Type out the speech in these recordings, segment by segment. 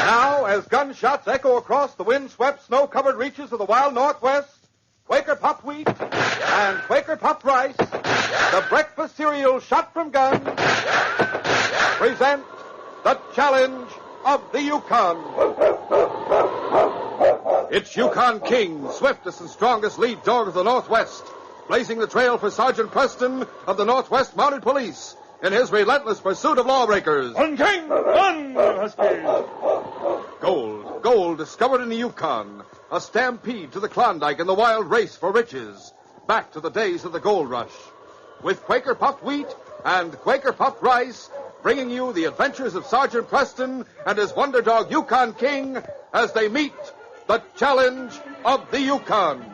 Now, as gunshots echo across the wind-swept, snow-covered reaches of the wild Northwest, Quaker Puffed Wheat and Quaker Puffed Rice, the breakfast cereal shot from guns, present the challenge of the Yukon. It's Yukon King, swiftest and strongest lead dog of the Northwest, blazing the trail for Sergeant Preston of the Northwest Mounted Police in his relentless pursuit of lawbreakers. On, King! On, Huskies! Gold discovered in the Yukon. A stampede to the Klondike and the wild race for riches. Back to the days of the gold rush. With Quaker Puffed Wheat and Quaker Puffed Rice, bringing you the adventures of Sergeant Preston and his wonder dog Yukon King as they meet the challenge of the Yukon.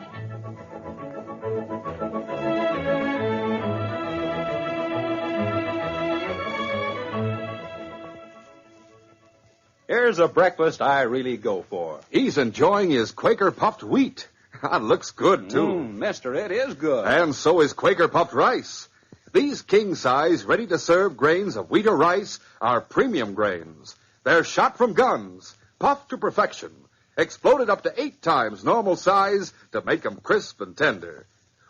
Here's a breakfast I really go for. He's enjoying his Quaker Puffed Wheat. It looks good, too. Mister, it is good. And so is Quaker Puffed Rice. These king-size, ready-to-serve grains of wheat or rice are premium grains. They're shot from guns, puffed to perfection, exploded up to 8 times normal size to make them crisp and tender.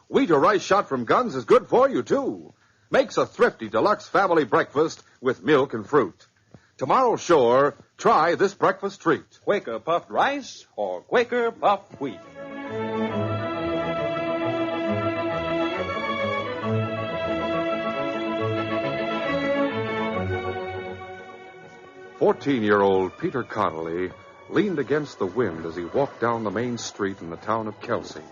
Wheat or rice shot from guns is good for you, too. Makes a thrifty deluxe family breakfast with milk and fruit. Tomorrow, sure, try this breakfast treat. Quaker Puffed Rice or Quaker Puffed Wheat. "14-year-old Peter Connolly leaned against the wind as he walked down the main street in the town of Kelsey.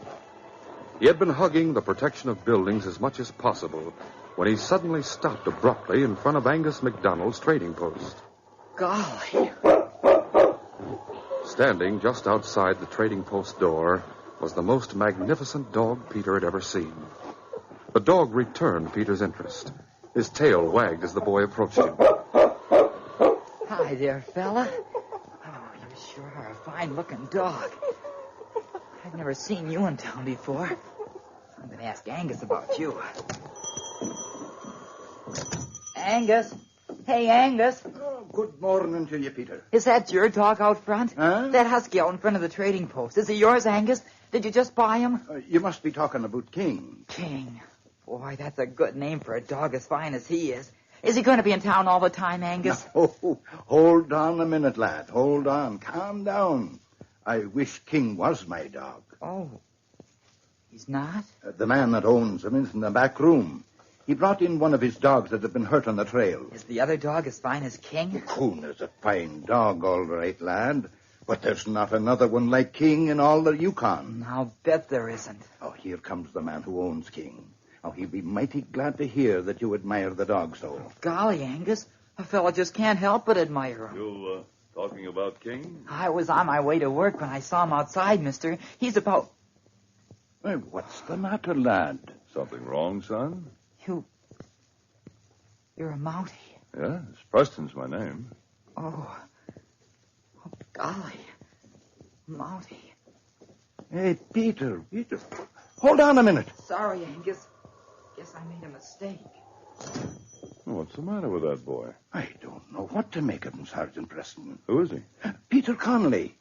He had been hugging the protection of buildings as much as possible when he suddenly stopped abruptly in front of Angus McDonald's trading post. Golly. Standing just outside the trading post door was the most magnificent dog Peter had ever seen. The dog returned Peter's interest. His tail wagged as the boy approached him. Hi there, fella. Oh, you sure are a fine-looking dog. I've never seen you in town before. I'm going to ask Angus about you. Angus? Hey, Angus. Oh, good morning to you, Peter. Is that your dog out front? Huh? That husky out in front of the trading post. Is it yours, Angus? Did you just buy him? You must be talking about King. King. Boy, that's a good name for a dog as fine as he is. Is he going to be in town all the time, Angus? Oh, hold on a minute, lad. Hold on. Calm down. I wish King was my dog. Oh. He's not? The man that owns him is in the back room. He brought in one of his dogs that had been hurt on the trail. Is the other dog as fine as King? Coon is a fine dog, all right, lad. But there's not another one like King in all the Yukon. I'll bet there isn't. Oh, here comes the man who owns King. Oh, he'll be mighty glad to hear that you admire the dog so. Golly, Angus. A fella just can't help but admire him. You, talking about King? I was on my way to work when I saw him outside, mister. He's about... Well, what's the matter, lad? Something wrong, son? You're a Mountie. Yes, Preston's my name. Oh, golly. Mountie. Hey, Peter. Hold on a minute. Sorry, Angus. Guess I made a mistake. What's the matter with that boy? I don't know what to make of him, Sergeant Preston. Who is he? Peter Connolly.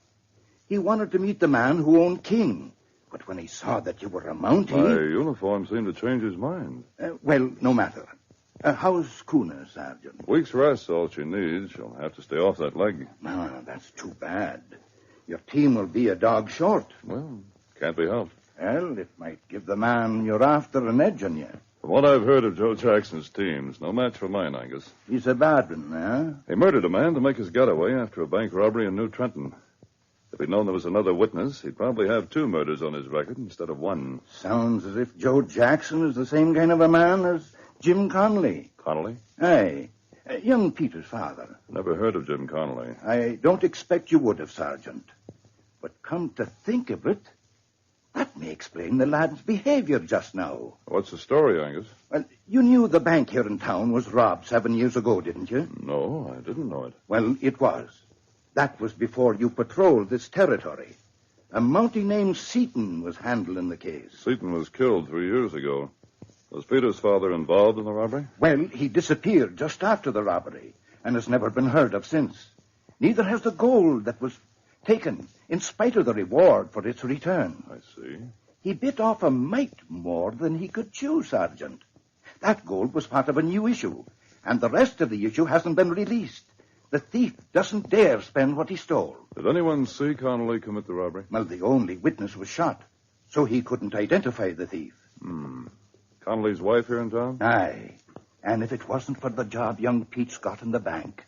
He wanted to meet the man who owned King. But when he saw that you were a Mountie... My uniform seemed to change his mind. Well, no matter. How's Kuna, Sergeant? Week's rest, all she needs. She'll have to stay off that leg. No, that's too bad. Your team will be a dog short. Well, can't be helped. Well, it might give the man you're after an edge on you. From what I've heard of Joe Jackson's teams, no match for mine, Angus. He's a bad one, huh? He murdered a man to make his getaway after a bank robbery in New Trenton. If he'd known there was another witness, he'd probably have 2 murders on his record instead of 1. Sounds as if Joe Jackson is the same kind of a man as Jim Connolly. Connolly? Aye. Young Peter's father. Never heard of Jim Connolly. I don't expect you would have, Sergeant. But come to think of it, that may explain the lad's behavior just now. What's the story, Angus? Well, you knew the bank here in town was robbed 7 years ago, didn't you? No, I didn't know it. Well, it was. That was before you patrolled this territory. A Mountie named Seaton was handling the case. Seaton was killed 3 years ago. Was Peter's father involved in the robbery? Well, he disappeared just after the robbery and has never been heard of since. Neither has the gold that was taken, in spite of the reward for its return. I see. He bit off a mite more than he could chew, Sergeant. That gold was part of a new issue, and the rest of the issue hasn't been released. The thief doesn't dare spend what he stole. Did anyone see Connolly commit the robbery? Well, the only witness was shot, so he couldn't identify the thief. Connolly's wife here in town? Aye. And if it wasn't for the job young Pete's got in the bank,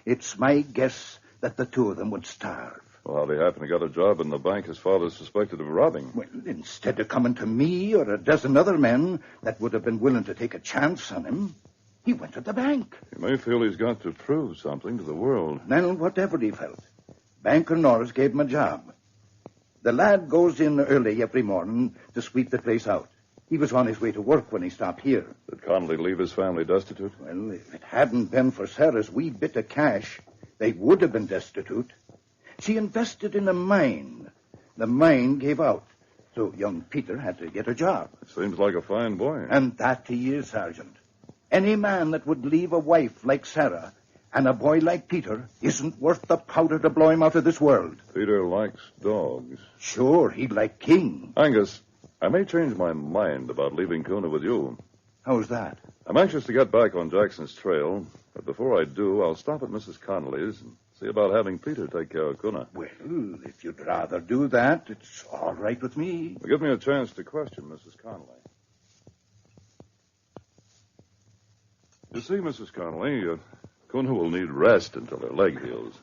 it's my guess that the two of them would starve. Well, how'd he happen to get a job in the bank his father suspected of robbing? Well, instead of coming to me or a dozen other men that would have been willing to take a chance on him, he went to the bank. He may feel he's got to prove something to the world. Then whatever he felt, Banker Norris gave him a job. The lad goes in early every morning to sweep the place out. He was on his way to work when he stopped here. Did Connolly leave his family destitute? Well, if it hadn't been for Sarah's wee bit of cash, they would have been destitute. She invested in a mine. The mine gave out, so young Peter had to get a job. Seems like a fine boy. And that he is, Sergeant. Any man that would leave a wife like Sarah and a boy like Peter isn't worth the powder to blow him out of this world. Peter likes dogs. Sure, he'd like King. Angus, I may change my mind about leaving Kuna with you. How's that? I'm anxious to get back on Jackson's trail, but before I do, I'll stop at Mrs. Connolly's and see about having Peter take care of Kuna. Well, if you'd rather do that, it's all right with me. Well, give me a chance to question Mrs. Connolly. You see, Mrs. Connolly, Kuna will need rest until her leg heals.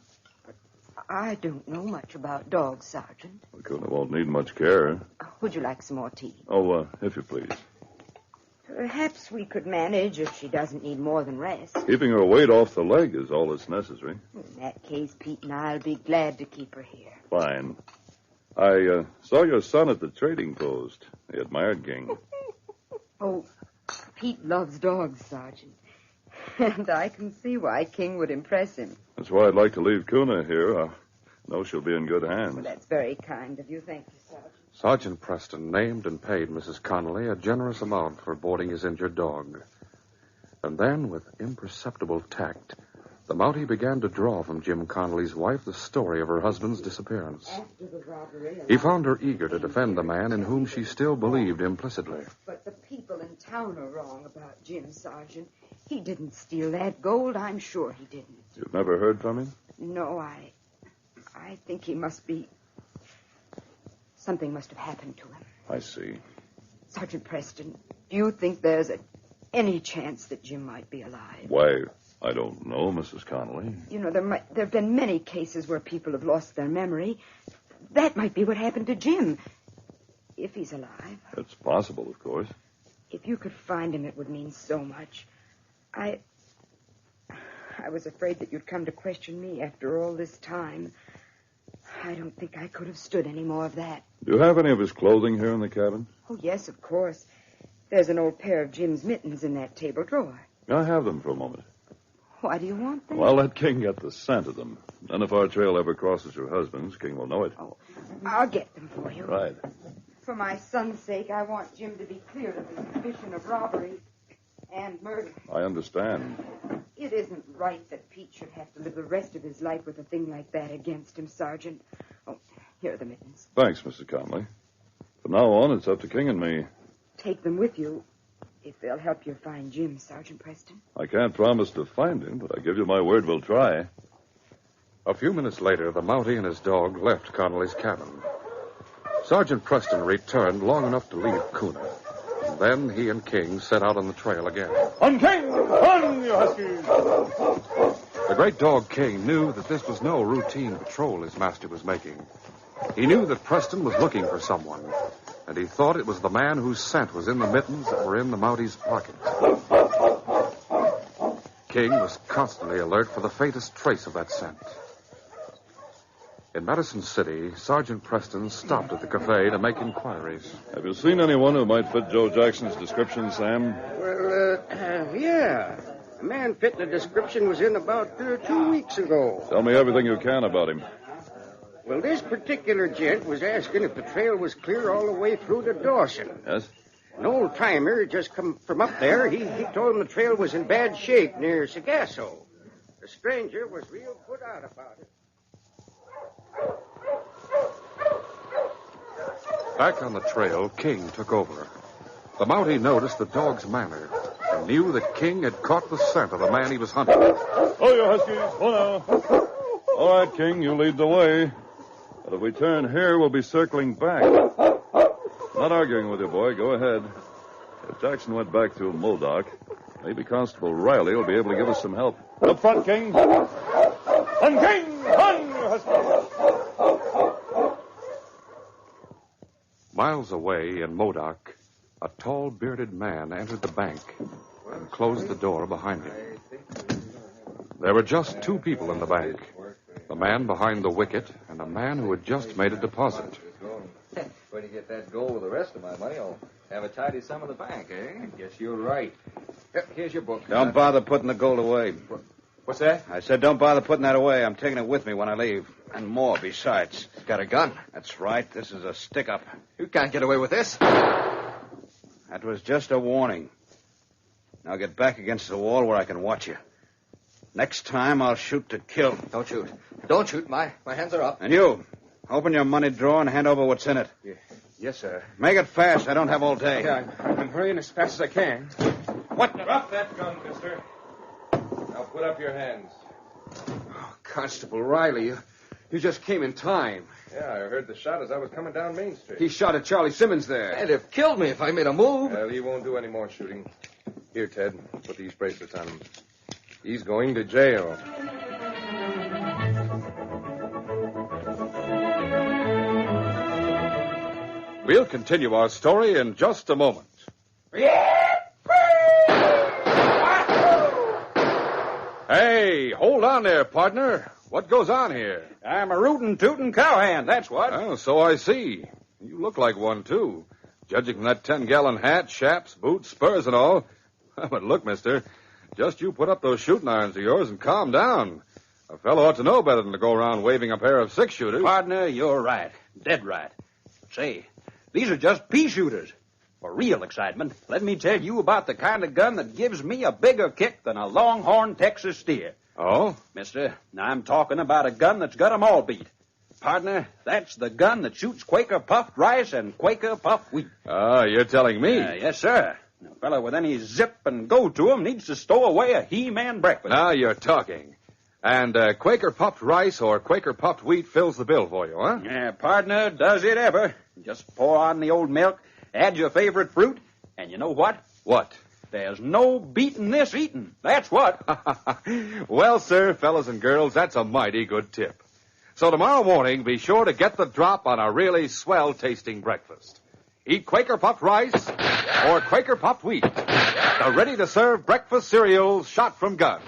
I don't know much about dogs, Sergeant. Well, Kuna won't need much care. Would you like some more tea? Oh, if you please. Perhaps we could manage if she doesn't need more than rest. Keeping her weight off the leg is all that's necessary. In that case, Pete and I'll be glad to keep her here. Fine. I saw your son at the trading post. He admired King. Oh, Pete loves dogs, Sergeant. And I can see why King would impress him. That's why I'd like to leave Kuna here. I know she'll be in good hands. Well, that's very kind of you. Thank you, Sergeant. Sergeant Preston named and paid Mrs. Connolly a generous amount for boarding his injured dog. And then, with imperceptible tact, the Mountie began to draw from Jim Connolly's wife the story of her husband's disappearance. After the robbery... He found her eager to defend the man in whom she still believed implicitly. But the people in town are wrong about Jim, Sergeant. He didn't steal that gold. I'm sure he didn't. You've never heard from him? No, I think he must be... Something must have happened to him. I see. Sergeant Preston, do you think there's any chance that Jim might be alive? Why, I don't know, Mrs. Connolly. You know, there have been many cases where people have lost their memory. That might be what happened to Jim, if he's alive. It's possible, of course. If you could find him, it would mean so much. I was afraid that you'd come to question me after all this time. I don't think I could have stood any more of that. Do you have any of his clothing here in the cabin? Oh, yes, of course. There's an old pair of Jim's mittens in that table drawer. May I have them for a moment? Why do you want them? Well, let King get the scent of them. Then if our trail ever crosses your husband's, King will know it. Oh, I'll get them for you. Right. For my son's sake, I want Jim to be cleared of the suspicion of robbery and murder. I understand. It isn't right that Pete should have to live the rest of his life with a thing like that against him, Sergeant. Oh, here are the mittens. Thanks, Mr. Connolly. From now on, it's up to King and me. Take them with you, if they'll help you find Jim, Sergeant Preston. I can't promise to find him, but I give you my word we'll try. A few minutes later, the Mountie and his dog left Connolly's cabin. Sergeant Preston returned long enough to leave Kuna. And then he and King set out on the trail again. On, King! On, you huskies! The great dog King knew that this was no routine patrol his master was making. He knew that Preston was looking for someone, and he thought it was the man whose scent was in the mittens that were in the Mountie's pocket. King was constantly alert for the faintest trace of that scent. In Madison City, Sergeant Preston stopped at the cafe to make inquiries. Have you seen anyone who might fit Joe Jackson's description, Sam? Well, yeah. The man fitting the description was in about 2 weeks ago. Tell me everything you can about him. Well, this particular gent was asking if the trail was clear all the way through to Dawson. Yes? An old-timer just come from up there. He told him the trail was in bad shape near Sagasso. The stranger was real put out about it. Back on the trail, King took over. The Mountie noticed the dog's manner and knew that King had caught the scent of the man he was hunting. Oh, you huskies. Oh, now. All right, King, you lead the way. But if we turn here, we'll be circling back. Not arguing with you, boy. Go ahead. If Jackson went back through Modoc, maybe Constable Riley will be able to give us some help. Up front, King. On, King! On, you huskies! Miles away in Modoc, a tall, bearded man entered the bank and closed the door behind him. There were just two people in the bank, the man behind the wicket and a man who had just made a deposit. When you get that gold with the rest of my money, I'll have a tidy sum in the bank, eh? Guess you're right. Here's your book. Don't bother putting the gold away. What's that? I said don't bother putting that away. I'm taking it with me when I leave. And more besides. He's got a gun. That's right. This is a stick-up. You can't get away with this. That was just a warning. Now get back against the wall where I can watch you. Next time, I'll shoot to kill. Don't shoot. Don't shoot. My hands are up. And you, open your money drawer and hand over what's in it. Yeah. Yes, sir. Make it fast. I don't have all day. Yeah, I'm hurrying as fast as I can. What? Drop that gun, mister. Now put up your hands. Oh, Constable Riley, you just came in time. Yeah, I heard the shot as I was coming down Main Street. He shot at Charlie Simmons there. It'd have killed me if I made a move. Well, he won't do any more shooting. Here, Ted, put these bracelets on him. He's going to jail. We'll continue our story in just a moment. Hey, hold on there, partner. What goes on here? I'm a rootin' tootin' cowhand, that's what. Oh, so I see. You look like one, too. Judging from that 10-gallon hat, chaps, boots, spurs, and all. But look, mister, just you put up those shooting irons of yours and calm down. A fellow ought to know better than to go around waving a pair of six-shooters. Partner, you're right. Dead right. Say, these are just pea shooters. For real excitement, let me tell you about the kind of gun that gives me a bigger kick than a longhorn Texas steer. Oh? Mister, I'm talking about a gun that's got 'em all beat. Partner, that's the gun that shoots Quaker puffed rice and Quaker puffed wheat. Ah, you're telling me. Yes, sir. A fellow with any zip and go to him needs to stow away a He-Man breakfast. Now you're talking. And Quaker puffed rice or Quaker puffed wheat fills the bill for you, huh? Yeah, partner, does it ever. Just pour on the old milk, add your favorite fruit, and you know what? What? There's no beating this eating. That's what. Well, sir, fellas and girls, that's a mighty good tip. So tomorrow morning, be sure to get the drop on a really swell-tasting breakfast. Eat Quaker puffed rice or Quaker puffed wheat. The ready-to-serve breakfast cereals shot from guns.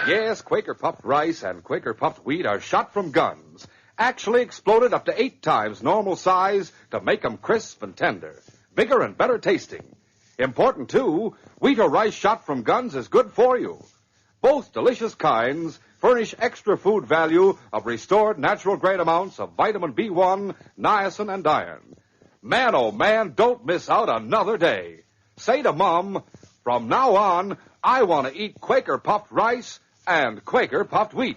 Yes, Quaker puffed rice and Quaker puffed wheat are shot from guns. Actually exploded up to 8 times normal size to make them crisp and tender. Bigger and better tasting. Important, too, wheat or rice shot from guns is good for you. Both delicious kinds furnish extra food value of restored natural grade amounts of vitamin B1, niacin, and iron. Man, oh man, don't miss out another day. Say to Mom, from now on, I want to eat Quaker puffed rice and Quaker puffed wheat.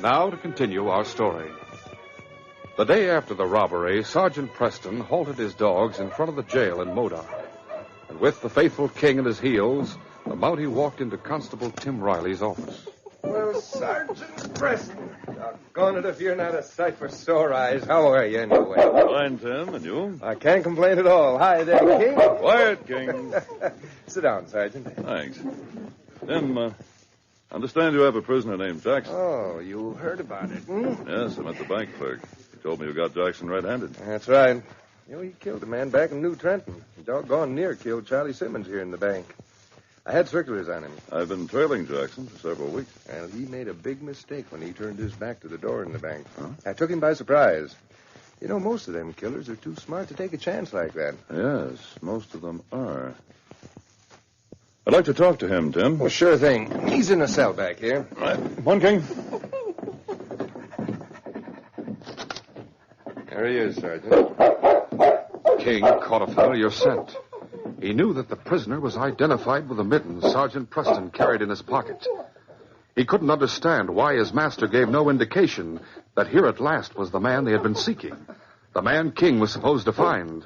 Now to continue our story. The day after the robbery, Sergeant Preston halted his dogs in front of the jail in Modoc. And with the faithful King at his heels, the Mountie walked into Constable Tim Riley's office. Well, Sergeant Preston, doggone it if you're not a sight for sore eyes. How are you, anyway? Fine, Tim, and you? I can't complain at all. Hi there, King. Quiet, King. Sit down, Sergeant. Thanks. Tim, understand you have a prisoner named Jackson. Oh, you heard about it, hmm? Yes, I met the bank clerk. He told me you got Jackson red-handed. That's right. You know, he killed a man back in New Trenton. He doggone near killed Charlie Simmons here in the bank. I had circulars on him. I've been trailing Jackson for several weeks. Well, he made a big mistake when he turned his back to the door in the bank. Huh? I took him by surprise. You know, most of them killers are too smart to take a chance like that. Yes, most of them are. I'd like to talk to him, Tim. Well, sure thing. He's in a cell back here. Right. Come on, King. There he is, Sergeant. King caught a fellow your scent. He knew that the prisoner was identified with the mittens Sergeant Preston carried in his pocket. He couldn't understand why his master gave no indication that here at last was the man they had been seeking, the man King was supposed to find.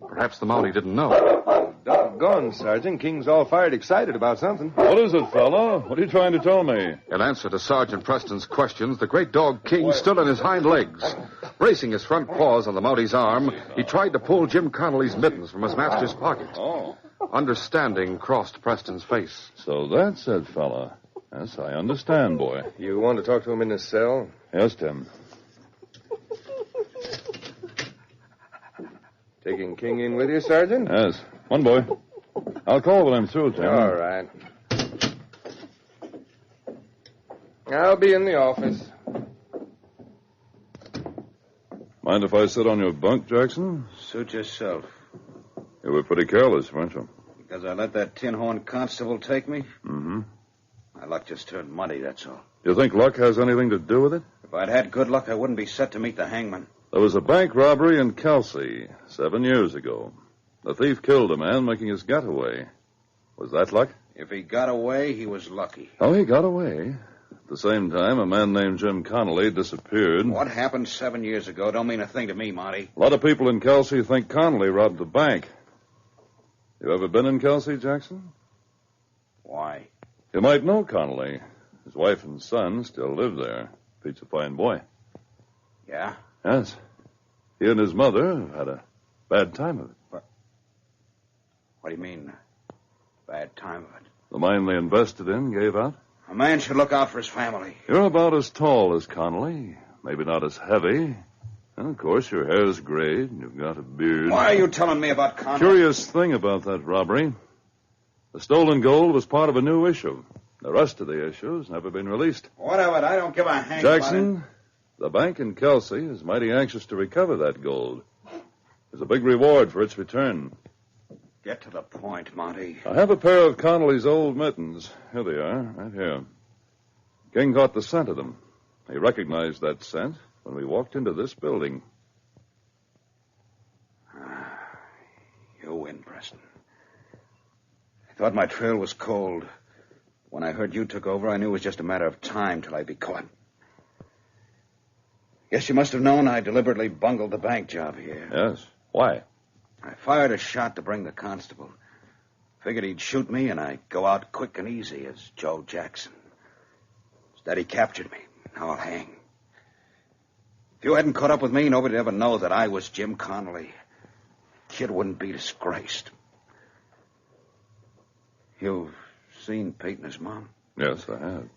Perhaps the Mountie didn't know. Doggone, Sergeant. King's all fired excited about something. What is it, fella? What are you trying to tell me? In answer to Sergeant Preston's questions, the great dog King stood on his hind legs. Bracing his front paws on the Mountie's arm, he tried to pull Jim Connolly's mittens from his master's pocket. Oh. Understanding crossed Preston's face. So that's it, fella. Yes, I understand, boy. You want to talk to him in his cell? Yes, Tim. Taking King in with you, Sergeant? Yes. One boy. I'll call when I'm through, Tim. All right. I'll be in the office. Mind if I sit on your bunk, Jackson? Suit yourself. You were pretty careless, weren't you? Because I let that tin horn constable take me? Mm-hmm. My luck just turned muddy, that's all. You think luck has anything to do with it? If I'd had good luck, I wouldn't be set to meet the hangman. There was a bank robbery in Kelsey 7 years ago. The thief killed a man making his getaway. Was that luck? If he got away, he was lucky. Oh, he got away. At the same time, a man named Jim Connolly disappeared. What happened 7 years ago don't mean a thing to me, Monty. A lot of people in Kelsey think Connolly robbed the bank. You ever been in Kelsey, Jackson? Why? You might know Connolly. His wife and son still live there. Pete's a fine boy. Yeah? Yes. He and his mother had a bad time of it. What do you mean, bad time of it? The mine they invested in gave out. A man should look out for his family. You're about as tall as Connolly. Maybe not as heavy. And, of course, your hair's gray and you've got a beard. Why are you telling me about Connolly? Curious thing about that robbery. The stolen gold was part of a new issue. The rest of the issue has never been released. What of it? I don't give a hang Jackson, about it. the bank in Kelsey is mighty anxious to recover that gold. There's a big reward for its return. Get to the point, Monty. I have a pair of Connolly's old mittens. Here they are, right here. King caught the scent of them. He recognized that scent when we walked into this building. You win, Preston. I thought my trail was cold. When I heard you took over, I knew it was just a matter of time till I'd be caught. Guess you must have known I deliberately bungled the bank job here. Yes. Why? I fired a shot to bring the constable. Figured he'd shoot me and I'd go out quick and easy as Joe Jackson. Instead, he captured me. Now I'll hang. If you hadn't caught up with me, nobody'd ever know that I was Jim Connolly. Kid wouldn't be disgraced. You've seen Pete and his mom? Yes, I have.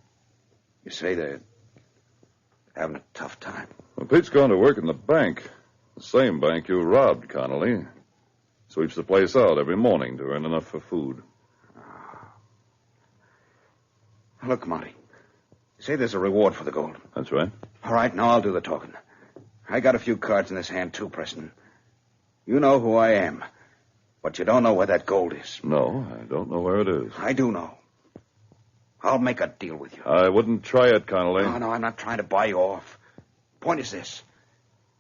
You say they're having a tough time. Well, Pete's going to work in the bank. The same bank you robbed, Connolly. Sweeps the place out every morning to earn enough for food. Look, Monty. Say there's a reward for the gold. That's right. All right, now I'll do the talking. I got a few cards in this hand, too, Preston. You know who I am, but you don't know where that gold is. No, I don't know where it is. I do know. I'll make a deal with you. I wouldn't try it, Connolly. No, I'm not trying to buy you off. Point is this.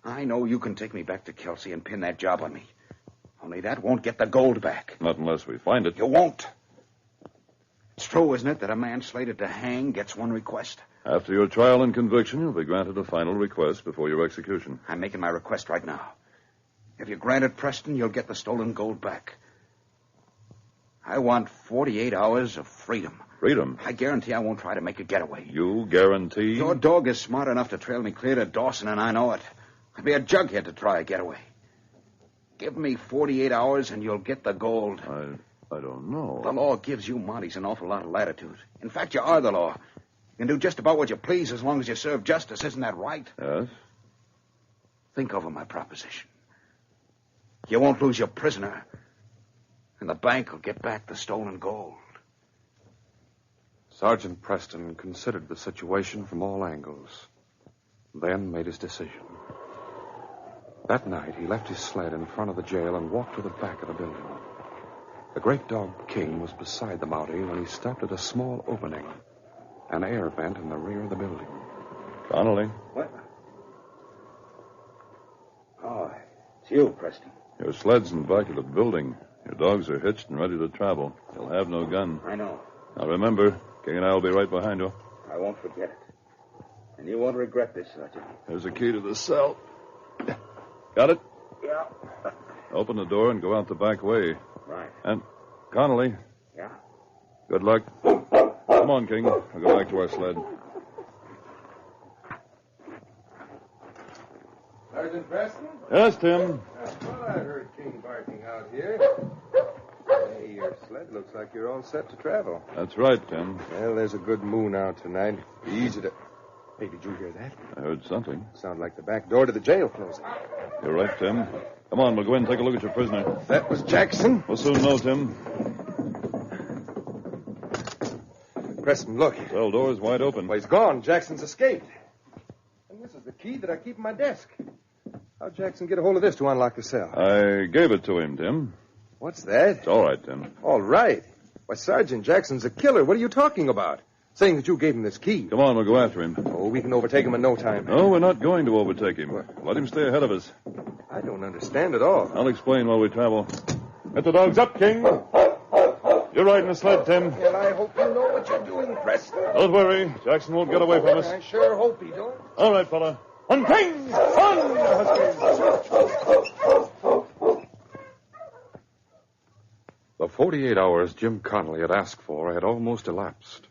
I know you can take me back to Kelsey and pin that job on me. Only that won't get the gold back. Not unless we find it. You won't. It's true, isn't it, that a man slated to hang gets one request? After your trial and conviction, you'll be granted a final request before your execution. I'm making my request right now. If you grant it, Preston, you'll get the stolen gold back. I want 48 hours of freedom. Freedom? I guarantee I won't try to make a getaway. You guarantee? Your dog is smart enough to trail me clear to Dawson, and I know it. I'd be a jughead to try a getaway. Give me 48 hours, and you'll get the gold. I don't know. The law gives you Mounties an awful lot of latitude. In fact, you are the law. You can do just about what you please as long as you serve justice. Isn't that right? Yes. Think over my proposition. You won't lose your prisoner, and the bank will get back the stolen gold. Sergeant Preston considered the situation from all angles, then made his decision. That night, he left his sled in front of the jail and walked to the back of the building. The great dog King was beside the Mountie when he stopped at a small opening, an air vent in the rear of the building. Connolly. What? Oh, it's you, Preston. Your sled's in the back of the building. Your dogs are hitched and ready to travel. They'll have no gun. I know. Now remember, King and I will be right behind you. I won't forget it. And you won't regret this, Sergeant. There's the key to the cell. Got it? Yeah. Open the door and go out the back way. Right. And, Connolly. Yeah? Good luck. Come on, King. We'll go back to our sled. Sergeant Preston? Yes, Tim. Well, I heard King barking out here. Hey, your sled looks like you're all set to travel. That's right, Tim. Well, there's a good moon out tonight. Be easy to... Hey, did you hear that? I heard something. Sound like the back door to the jail closing. You're right, Tim. Come on, we'll go in and take a look at your prisoner. That was Jackson. We'll soon know, Tim. Preston, look. Cell door's wide open. Well, he's gone. Jackson's escaped. And this is the key that I keep in my desk. How'd Jackson get a hold of this to unlock the cell? I gave it to him, Tim. What's that? It's all right, Tim. All right. Why, Sergeant, Jackson's a killer. What are you talking about? Saying that you gave him this key. Come on, we'll go after him. Oh, we can overtake him in no time. No, we're not going to overtake him. Let him stay ahead of us. I don't understand at all. I'll explain while we travel. Get the dogs up, King. You're riding the sled, Tim. Well, I hope you know what you're doing, Preston. Don't worry. Jackson won't get away from us. I sure hope he don't. All right, fella. On, King! On, Huskies! The 48 hours Jim Connolly had asked for had almost elapsed.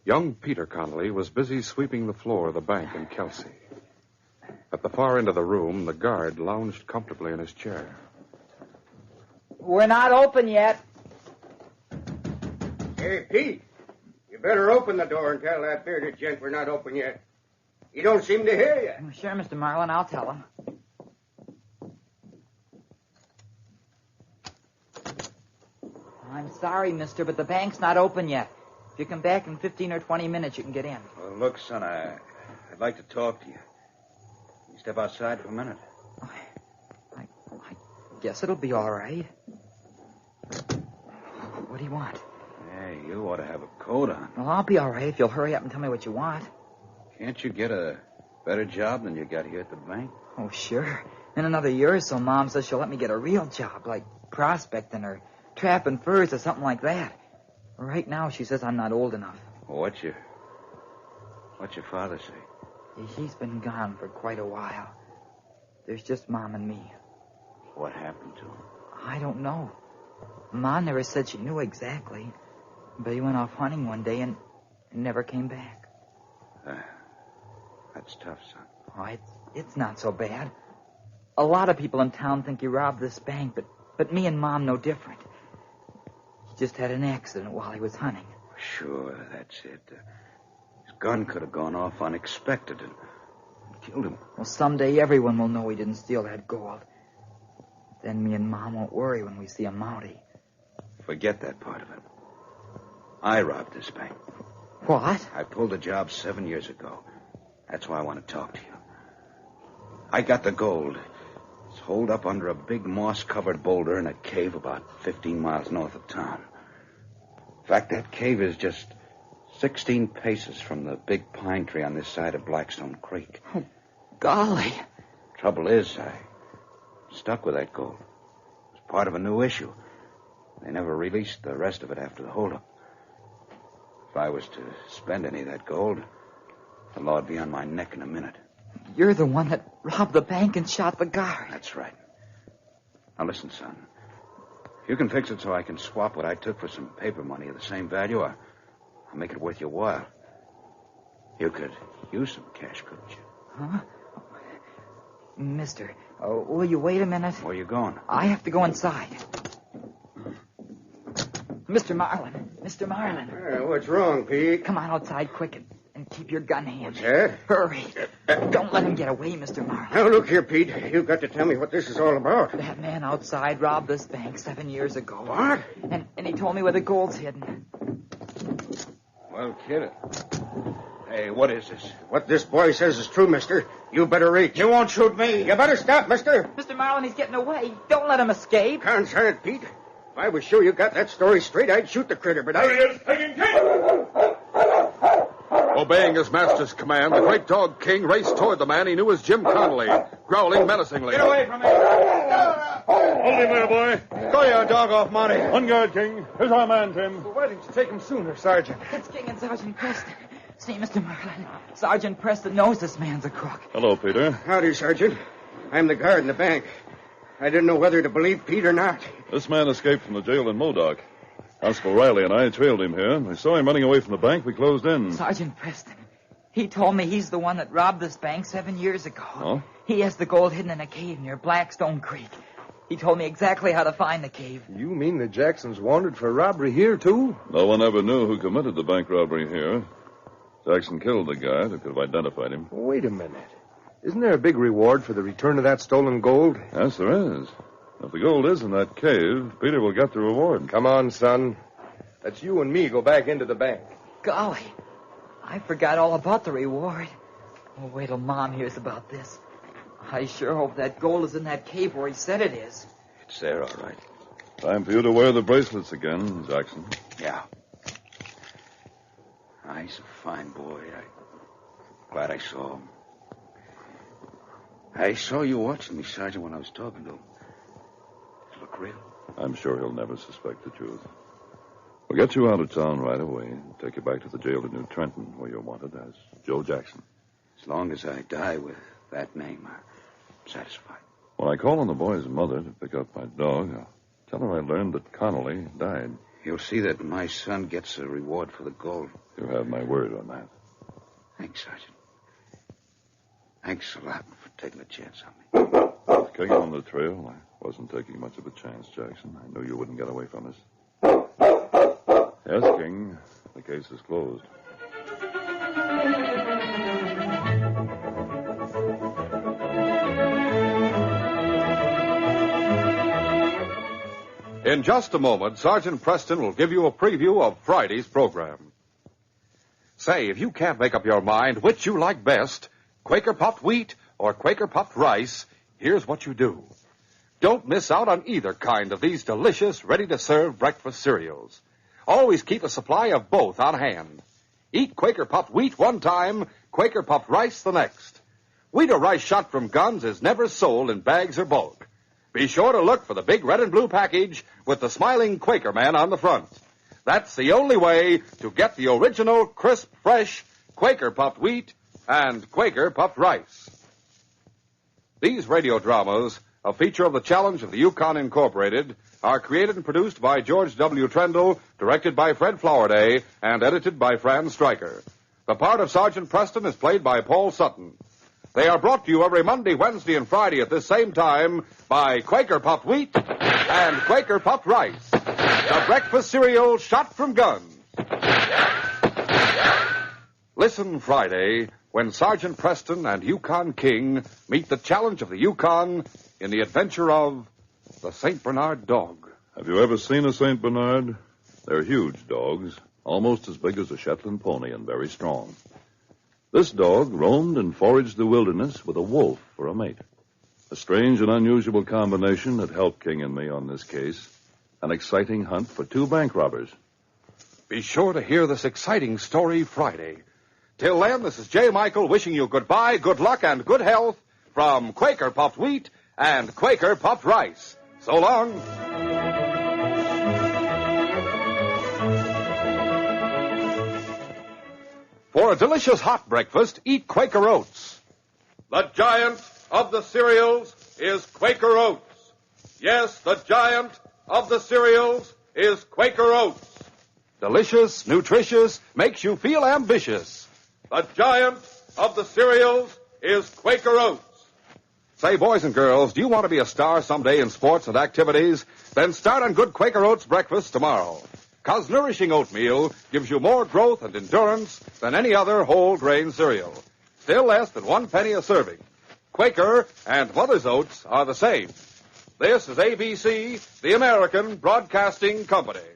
Young Peter Connolly was busy sweeping the floor of the bank in Kelsey. At the far end of the room, the guard lounged comfortably in his chair. We're not open yet. Hey, Pete, you better open the door and tell that bearded gent we're not open yet. He don't seem to hear you. Sure, Mr. Marlin, I'll tell him. I'm sorry, mister, but the bank's not open yet. If you come back in 15 or 20 minutes, you can get in. Well, look, son, I'd like to talk to you. Can you step outside for a minute? I guess it'll be all right. What do you want? Hey, you ought to have a coat on. Well, I'll be all right if you'll hurry up and tell me what you want. Can't you get a better job than you got here at the bank? Oh, sure. In another year or so, Mom says she'll let me get a real job, like prospecting or trapping furs or something like that. Right now, she says I'm not old enough. Well, what's your father say? He's been gone for quite a while. There's just Mom and me. What happened to him? I don't know. Mom never said she knew exactly. But he went off hunting one day and never came back. That's tough, son. Oh, it's not so bad. A lot of people in town think he robbed this bank, but me and Mom know different. He just had an accident while he was hunting. Sure, that's it. His gun could have gone off unexpected and killed him. Well, someday everyone will know he didn't steal that gold. Then me and Mom won't worry when we see a Mountie. Forget that part of it. I robbed this bank. What? I pulled the job 7 years ago. That's why I want to talk to you. I got the gold. It's holed up under a big moss-covered boulder in a cave about 15 miles north of town. In fact, that cave is just 16 paces from the big pine tree on this side of Blackstone Creek. Oh, golly. Trouble is, I stuck with that gold. It was part of a new issue. They never released the rest of it after the holdup. If I was to spend any of that gold, the law would be on my neck in a minute. You're the one that robbed the bank and shot the guard. That's right. Now listen, son. If you can fix it so I can swap what I took for some paper money of the same value, I'll make it worth your while. You could use some cash, couldn't you? Huh? Mister, will you wait a minute? Where are you going? I have to go inside. Mr. Marlin. Mr. Marlin. What's wrong, Pete? Come on outside quick and keep your gun handy. What's that? Hurry. Don't let him get away, Mr. Marlin. Now, look here, Pete. You've got to tell me what this is all about. That man outside robbed this bank 7 years ago. What? And he told me where the gold's hidden. Well, kid. Hey, what is this? What this boy says is true, mister. You better reach. You won't shoot me. You better stop, mister. Mr. Marlin, he's getting away. Don't let him escape. Concern it, Pete. If I was sure you got that story straight, I'd shoot the critter, but There he is, taking King! Obeying his master's command, the great dog King raced toward the man he knew as Jim Connolly, growling menacingly. Get away from me. Hold him there, boy. Go Throw your dog off, Monty. On guard, King. Here's our man, Tim. Well, why didn't you take him sooner, Sergeant? It's King and Sergeant Preston. See, Mr. Merlin, Sergeant Preston knows this man's a crook. Hello, Peter. Howdy, Sergeant. I'm the guard in the bank. I didn't know whether to believe Pete or not. This man escaped from the jail in Modoc. Constable Riley and I trailed him here. We saw him running away from the bank. We closed in. Sergeant Preston. He told me he's the one that robbed this bank 7 years ago. Oh? He has the gold hidden in a cave near Blackstone Creek. He told me exactly how to find the cave. You mean the Jacksons wanted for robbery here, too? No one ever knew who committed the bank robbery here. Jackson killed the guy that could have identified him. Wait a minute. Isn't there a big reward for the return of that stolen gold? Yes, there is. If the gold is in that cave, Peter will get the reward. Come on, son. Let's you and me go back into the bank. Golly, I forgot all about the reward. Oh, wait till Mom hears about this. I sure hope that gold is in that cave where he said it is. It's there, all right. Time for you to wear the bracelets again, Jackson. Yeah. He's a fine boy. I'm glad I saw him. I saw you watching me, Sergeant, when I was talking to him. It looked real. I'm sure he'll never suspect the truth. We'll get you out of town right away and take you back to the jail in New Trenton, where you're wanted as Joe Jackson. As long as I die with that name, I'm satisfied. When I call on the boy's mother to pick up my dog, I'll tell her I learned that Connolly died. You'll see that my son gets a reward for the gold. You have my word on that. Thanks, Sergeant. Thanks a lot for taking a chance on me. With King on the trail, I wasn't taking much of a chance, Jackson. I knew you wouldn't get away from us. Yes, King. The case is closed. In just a moment, Sergeant Preston will give you a preview of Friday's program. Say, if you can't make up your mind which you like best, Quaker puffed wheat or Quaker puffed rice, here's what you do. Don't miss out on either kind of these delicious, ready-to-serve breakfast cereals. Always keep a supply of both on hand. Eat Quaker puffed wheat one time, Quaker puffed rice the next. Wheat or rice shot from guns is never sold in bags or bulk. Be sure to look for the big red and blue package with the smiling Quaker man on the front. That's the only way to get the original, crisp, fresh Quaker puffed wheat and Quaker puffed rice. These radio dramas, a feature of the Challenge of the Yukon Incorporated, are created and produced by George W. Trendle, directed by Fred Flowerday, and edited by Franz Stryker. The part of Sergeant Preston is played by Paul Sutton. They are brought to you every Monday, Wednesday, and Friday at this same time by Quaker puffed wheat and Quaker puffed rice, the breakfast cereal shot from guns. Listen Friday when Sergeant Preston and Yukon King meet the challenge of the Yukon in the adventure of the St. Bernard dog. Have you ever seen a St. Bernard? They're huge dogs, almost as big as a Shetland pony and very strong. This dog roamed and foraged the wilderness with a wolf for a mate. A strange and unusual combination that helped King and me on this case. An exciting hunt for two bank robbers. Be sure to hear this exciting story Friday. Till then, this is J. Michael wishing you goodbye, good luck, and good health from Quaker puffed wheat and Quaker puffed rice. So long. For a delicious hot breakfast, eat Quaker Oats. The giant of the cereals is Quaker Oats. Yes, the giant of the cereals is Quaker Oats. Delicious, nutritious, makes you feel ambitious. The giant of the cereals is Quaker Oats. Say, boys and girls, do you want to be a star someday in sports and activities? Then start on good Quaker Oats breakfast tomorrow. 'Cause nourishing oatmeal gives you more growth and endurance than any other whole grain cereal. Still less than 1 penny a serving. Quaker and Mother's Oats are the same. This is ABC, the American Broadcasting Company.